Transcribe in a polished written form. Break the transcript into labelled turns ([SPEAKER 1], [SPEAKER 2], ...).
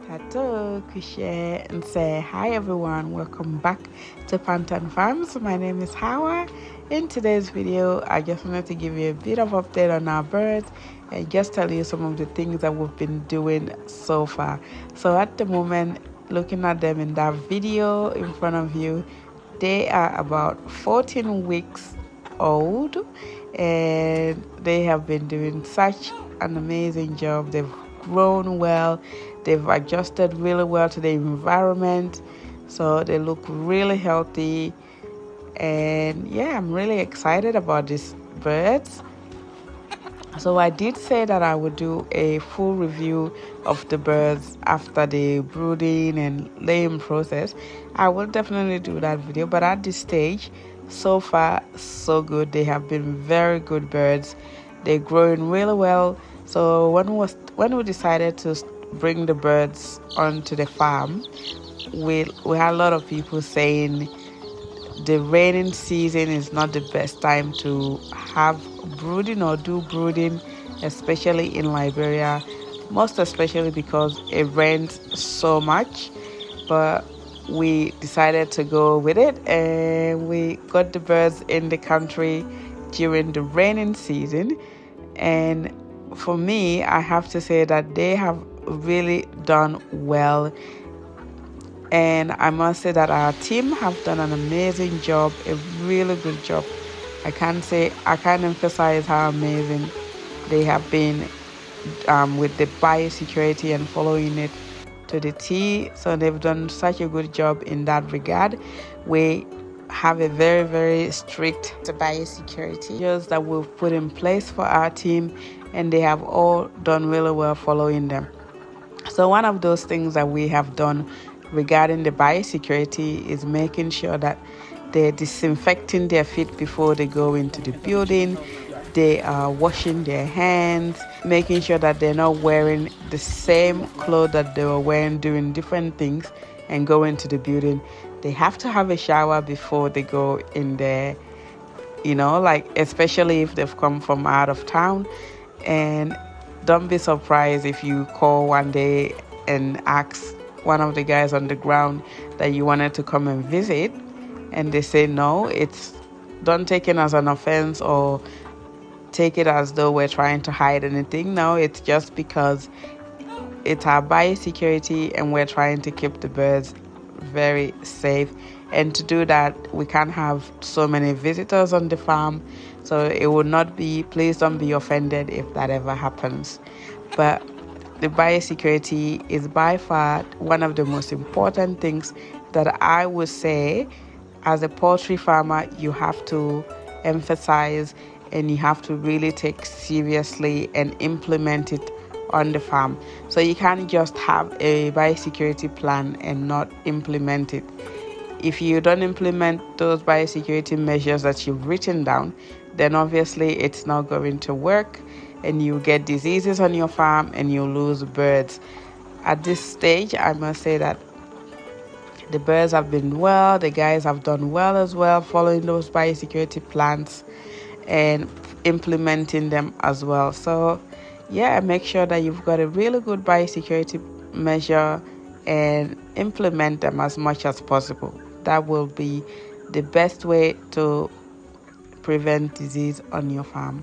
[SPEAKER 1] Tato, share and say hi everyone, welcome back to Pantten Farms. My name is Hawa. In today's video, I just wanted to give you a bit of update on our birds and just tell you some of the things that we've been doing so far. So at the moment, looking at them in that video in front of you, they are about 14 weeks old and they have been doing such an amazing job. They've grown well, they've adjusted really well to the environment, so they look really healthy. And yeah, I'm really excited about these birds. So I did say that I would do a full review of the birds after the brooding and laying process. I will definitely do that video, but at this stage, so far so good. They have been very good birds. They're growing really well. So when we decided to bring the birds onto the farm, we had a lot of people saying the raining season is not the best time to have brooding or do brooding, especially in Liberia, most especially because it rains so much. But we decided to go with it and we got the birds in the country during the raining season. And for me, I have to say that they have really done well. And I must say that our team have done an amazing job, a really good job. I can't emphasize how amazing they have been with the biosecurity and following it to the T. So they've done such a good job in that regard. We have a very, very strict biosecurity measures that we've put in place for our team, and they have all done really well following them. So one of those things that we have done regarding the biosecurity is making sure that they're disinfecting their feet before they go into the building. They are washing their hands, making sure that they're not wearing the same clothes that they were wearing doing different things and go into the building. They have to have a shower before they go in there, like especially if they've come from out of town. And don't be surprised if you call one day and ask one of the guys on the ground that you wanted to come and visit and they say no. Don't take it as an offense or take it as though we're trying to hide anything. No, it's just because it's our biosecurity and we're trying to keep the birds very safe. And to do that, we can't have so many visitors on the farm, so it would not be, please don't be offended if that ever happens. But the biosecurity is by far one of the most important things that I would say as a poultry farmer you have to emphasize and you have to really take seriously and implement it on the farm. So you can't just have a biosecurity plan and not implement it. If you don't implement those biosecurity measures that you've written down, then obviously it's not going to work and you get diseases on your farm and you lose birds. At this stage, I must say that the birds have been well, the guys have done well as well, following those biosecurity plans and implementing them as well. So yeah, make sure that you've got a really good biosecurity measure and implement them as much as possible. That will be the best way to prevent disease on your farm.